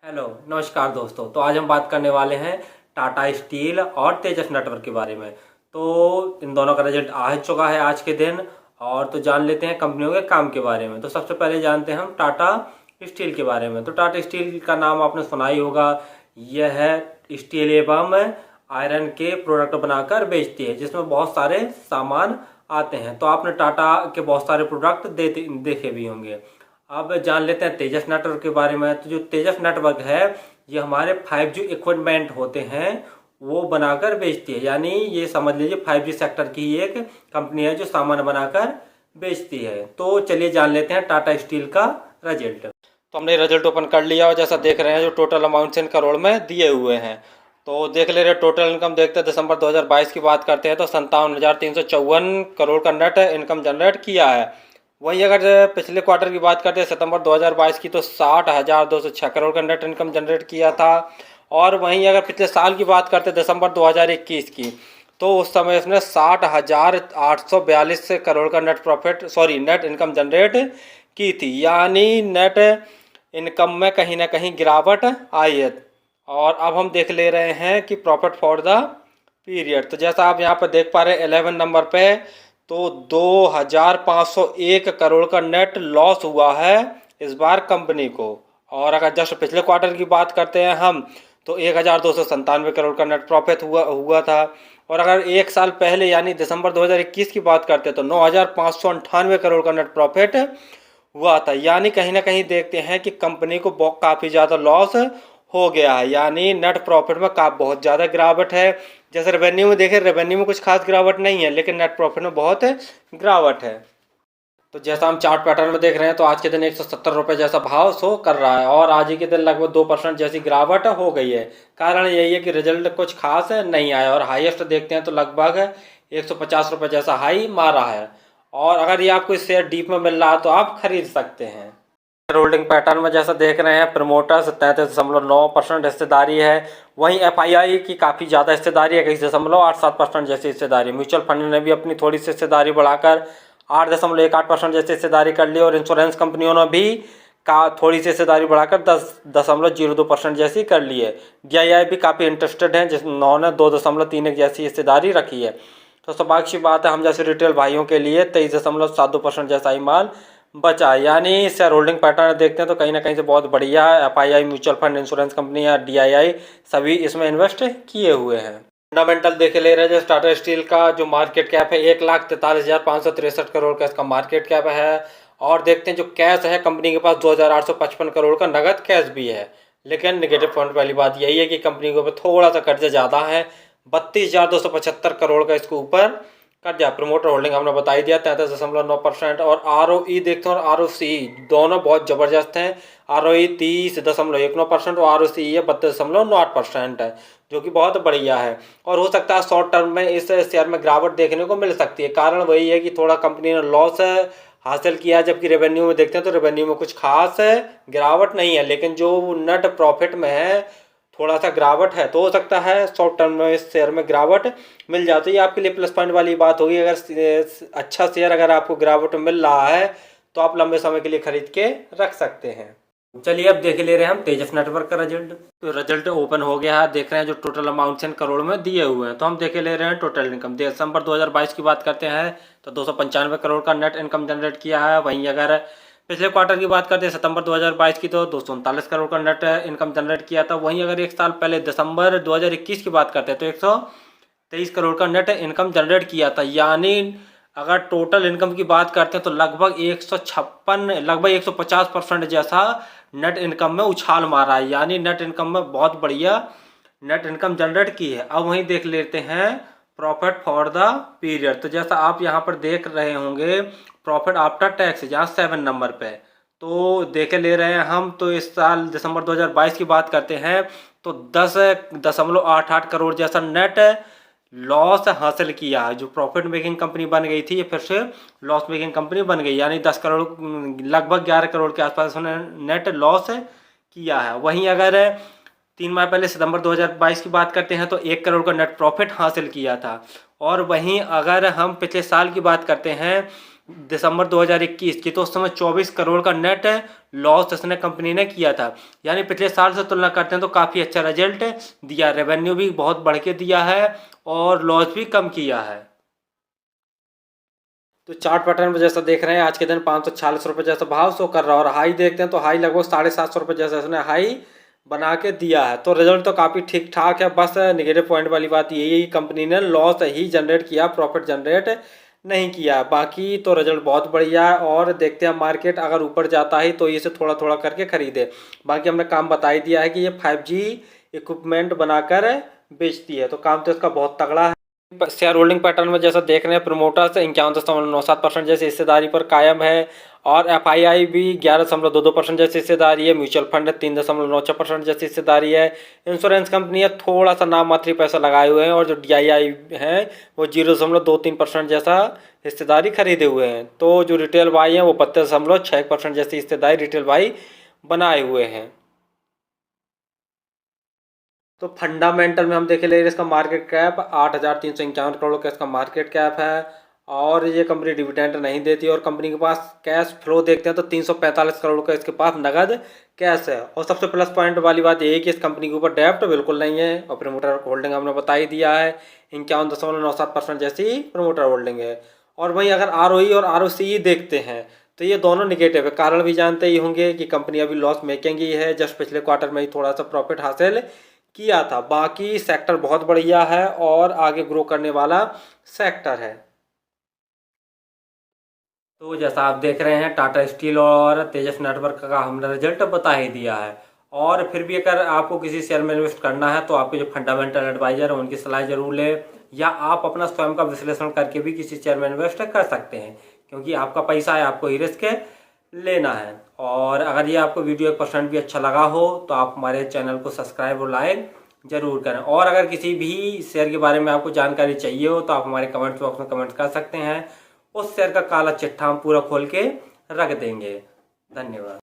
Hello नमस्कार दोस्तों। तो आज हम बात करने वाले हैं टाटा स्टील और तेजस नेटवर्क के बारे में। तो इन दोनों का रिजल्ट आ चुका है आज के दिन। और तो जान लेते हैं कंपनियों के काम के बारे में। तो सबसे पहले जानते हैं हम टाटा स्टील के बारे में। तो टाटा स्टील का नाम आपने सुना ही होगा। यह है स्टील एवं आयरन के प्रोडक्ट बनाकर बेचती है, जिसमें बहुत सारे सामान आते हैं। तो आपने टाटा के बहुत सारे प्रोडक्ट देखे भी होंगे। अब जान लेते हैं तेजस नेटवर्क के बारे में। तो जो तेजस नेटवर्क है, ये हमारे 5G इक्विपमेंट होते हैं वो बनाकर बेचती है। यानी ये समझ लीजिए 5G सेक्टर की ही एक कंपनी है जो सामान बनाकर बेचती है। तो चलिए जान लेते हैं टाटा स्टील का रिजल्ट। तो हमने रिजल्ट ओपन कर लिया और जैसा देख रहे हैं जो टोटल अमाउंट इन करोड़ में दिए हुए हैं। तो देख ले रहे टोटल इनकम देखते हैं। दिसंबर 2022 की बात करते हैं तो 57,354 करोड़ का नेट इनकम जनरेट किया है। वहीं अगर पिछले क्वार्टर की बात करते हैं सितंबर 2022 की, तो 60,206 करोड़ का नेट इनकम जनरेट किया था। और वहीं अगर पिछले साल की बात करते हैं दिसंबर 2021 की, तो उस समय इसने 60,842 करोड़ का नेट इनकम जनरेट की थी। यानी नेट इनकम में कहीं ना कहीं गिरावट आई है। और अब हम देख ले रहे हैं कि प्रॉफिट फॉर द पीरियड। तो जैसा आप यहाँ पर देख पा रहे हैं 11 नंबर पे, तो 2,501 करोड़ का नेट लॉस हुआ है इस बार कंपनी को। और अगर जस्ट पिछले क्वार्टर की बात करते हैं हम, तो 1,297 करोड़ का नेट प्रॉफिट हुआ था। और अगर एक साल पहले यानी दिसंबर 2021 की बात करते हैं तो 9,598 करोड़ का नेट प्रॉफिट हुआ था। यानी कहीं ना कहीं देखते हैं कि कंपनी को काफ़ी ज़्यादा लॉस हो गया है। यानी नेट प्रॉफिट में बहुत ज़्यादा गिरावट है। जैसे रेवेन्यू में देखें, रेवेन्यू में कुछ खास गिरावट नहीं है, लेकिन नेट प्रॉफिट में बहुत गिरावट है। तो जैसा हम चार्ट पैटर्न में देख रहे हैं तो आज के दिन 170 रुपये जैसा भाव शो कर रहा है और आज ही के दिन लगभग 2% जैसी गिरावट हो गई है। कारण यही है कि रिजल्ट कुछ खास नहीं आया। और हाईएस्ट देखते हैं तो लगभग 150 रुपये जैसा हाई मारा है। और अगर ये आपको शेयर डीप में मिल रहा है तो आप खरीद सकते हैं। होल्डिंग पैटर्न में जैसा देख रहे हैं प्रमोटर्स 33.9% हिस्सेदारी है। वहीं एफआईआई की काफ़ी ज़्यादा हिस्सेदारी है, 21.87% जैसी हिस्सेदारी। म्यूचुअल फंड ने भी अपनी थोड़ी सी हिस्सेदारी बढ़ाकर 8.18% जैसी हिस्सेदारी कर ली। और इंश्योरेंस कंपनियों ने भी थोड़ी सी हिस्सेदारी बढ़ाकर 10.02% जैसी कर ली है। डीआईआई भी काफ़ी इंटरेस्टेड हैं, जिन्होंने 2.31 जैसी हिस्सेदारी रखी है। तो स्वाभाविक सी बात है, हम जैसे रिटेल भाइयों के लिए 23.72% जैसा ही माल बचा। यानी शेयर होल्डिंग पैटर्न देखते हैं तो कहीं ना कहीं से बहुत बढ़िया है। FII, mutual fund, insurance company या डीआईआई सभी इसमें इन्वेस्ट किए हुए हैं। फंडामेंटल देख ले रहे हैं जैसे टाटा स्टील का जो मार्केट कैप है 1,43,563 करोड़ का इसका मार्केट कैप है। और देखते हैं जो कैश है कंपनी के पास 2,855 करोड़ का नगद कैश भी है। लेकिन निगेटिव पॉइंट वाली बात यही है कि कंपनी के ऊपर थोड़ा सा कर्जा ज़्यादा है, 32,275 करोड़ का इसके ऊपर कर्जा। प्रमोटर होल्डिंग हमने बता ही दिया 33.9%। और आरओई देखते हैं और आरओसी दोनों बहुत ज़बरदस्त हैं। आरओई 30.19% और आरओसी है 32.9% है, जो कि बहुत बढ़िया है। और हो सकता है शॉर्ट टर्म में इस शेयर में गिरावट देखने को मिल सकती है। कारण वही है कि थोड़ा कंपनी ने लॉस हासिल किया, जबकि रेवेन्यू में देखते हैं तो रेवेन्यू में कुछ खास गिरावट नहीं है। लेकिन जो नेट प्रॉफिट में है थोड़ा सा गिरावट है। तो हो सकता है शॉर्ट टर्म में इस शेयर में गिरावट मिल जाती है। आपके लिए प्लस पॉइंट वाली बात होगी। अगर अच्छा शेयर अगर आपको गिरावट मिल रहा है तो आप लंबे समय के लिए खरीद के रख सकते हैं। चलिए अब देख ले रहे हैं हम तेजस नेटवर्क का रिजल्ट। तो रिजल्ट ओपन हो गया है। देख रहे हैं जो टोटल अमाउंट इन करोड़ में दिए हुए हैं। तो हम देख ले रहे हैं टोटल इनकम। दिसंबर 2022 की बात करते हैं तो 295 करोड़ का नेट इनकम जनरेट किया है। वहीं अगर पिछले क्वार्टर की बात करते हैं सितंबर 2022 की, तो 239 करोड़ का नेट इनकम जनरेट किया था। वहीं अगर एक साल पहले दिसंबर 2021 की बात करते हैं तो 123 करोड़ का नेट इनकम जनरेट किया था। यानी अगर टोटल इनकम की बात करते हैं तो लगभग 150% जैसा नेट इनकम में उछाल मारा है। यानी नेट इनकम में बहुत बढ़िया नेट इनकम जनरेट की है। अब वहीं देख लेते हैं प्रॉफिट फॉर द पीरियड। तो जैसा आप यहाँ पर देख रहे होंगे प्रॉफिट आफ्टर टैक्स जहाँ 7 नंबर पे, तो देख ले रहे हैं हम। तो इस साल दिसंबर 2022 की बात करते हैं तो 10.88 करोड़ जैसा नेट लॉस हासिल किया है। जो प्रॉफिट मेकिंग कंपनी बन गई थी ये फिर से लॉस मेकिंग कंपनी बन गई। यानी 10 करोड़ लगभग 11 करोड़ के आसपास उन्होंने नेट लॉस किया है। वहीं अगर 3 माह पहले सितंबर 2022 की बात करते हैं तो 1 करोड़ का नेट प्रॉफिट हासिल किया था। और वहीं अगर हम पिछले साल की बात करते हैं दिसंबर 2021 की, तो उस समय 24 करोड़ का नेट लॉस इसने कंपनी ने किया था। यानी पिछले साल से तुलना करते हैं तो काफ़ी अच्छा रिजल्ट दिया, रेवेन्यू भी बहुत बढ़ के दिया है और लॉस भी कम किया है। तो चार्ट पैटर्न में जैसा देख रहे हैं आज के दिन 546 रुपये जैसा भाव शो कर रहा है और हाई देखते हैं तो हाई लगभग 750 रुपये जैसा इसने हाई बना के दिया है। तो रिजल्ट तो काफ़ी ठीक ठाक है, बस निगेटिव पॉइंट वाली बात यही कंपनी ने लॉस ही जनरेट किया, प्रॉफिट जनरेट नहीं किया। बाकी तो रिजल्ट बहुत बढ़िया है और देखते हैं मार्केट अगर ऊपर जाता है तो इसे थोड़ा थोड़ा करके खरीदे। बाकी हमने काम बता ही दिया है कि ये 5G इक्विपमेंट बनाकर बेचती है, तो काम तो इसका बहुत तगड़ा है। शेयर होल्डिंग पैटर्न में जैसा देख रहे हैं प्रमोटर्स 51.97% जैसी हिस्सेदारी पर कायम है और FII भी 11.22% जैसी हिस्सेदारी है। म्यूचुअल फंड 3.96% जैसी हिस्सेदारी है। इंश्योरेंस कंपनी थोड़ा सा नाम मात्र पैसा लगाए हुए हैं और जो DII हैं वो 0.23% जैसा हिस्सेदारी खरीदे हुए हैं। तो जो रिटेल भाई हैं वो 32.6% जैसी हिस्सेदारी रिटेल भाई बनाए हुए हैं। तो फंडामेंटल में हम देखे ले इसका मार्केट कैप 8,351 करोड़ का इसका मार्केट कैप है और ये कंपनी डिविडेंड नहीं देती और कंपनी के पास कैश फ्लो देखते हैं तो 345 करोड़ का इसके पास नगद कैश है। और सबसे प्लस पॉइंट वाली बात यही है कि इस कंपनी के ऊपर डेब्ट बिल्कुल नहीं है और प्रमोटर होल्डिंग हमने बता ही दिया है 51.97% जैसी प्रमोटर होल्डिंग है। और वहीं अगर ROE और ROCE देखते हैं तो ये दोनों निगेटिव है। कारण भी जानते ही होंगे कि कंपनी अभी लॉस मेकिंग ही है, जस्ट पिछले क्वार्टर में ही थोड़ा सा प्रॉफिट हासिल किया था। बाकी सेक्टर बहुत बढ़िया है और आगे ग्रो करने वाला सेक्टर है। तो जैसा आप देख रहे हैं टाटा स्टील और तेजस नेटवर्क का हमने रिजल्ट बता ही दिया है। और फिर भी अगर आपको किसी शेयर में इन्वेस्ट करना है तो आपके जो फंडामेंटल एडवाइजर हैं उनकी सलाह जरूर लें या आप अपना स्वयं का विश्लेषण करके भी किसी शेयर में इन्वेस्ट कर सकते हैं, क्योंकि आपका पैसा है, आपको ही रिस्क लेना है। और अगर ये आपको वीडियो 1% भी अच्छा लगा हो तो आप हमारे चैनल को सब्सक्राइब और लाइक जरूर करें। और अगर किसी भी शेयर के बारे में आपको जानकारी चाहिए हो तो आप हमारे कमेंट बॉक्स में कमेंट कर सकते हैं। उस शेयर का काला चिट्ठा हम पूरा खोल के रख देंगे। धन्यवाद।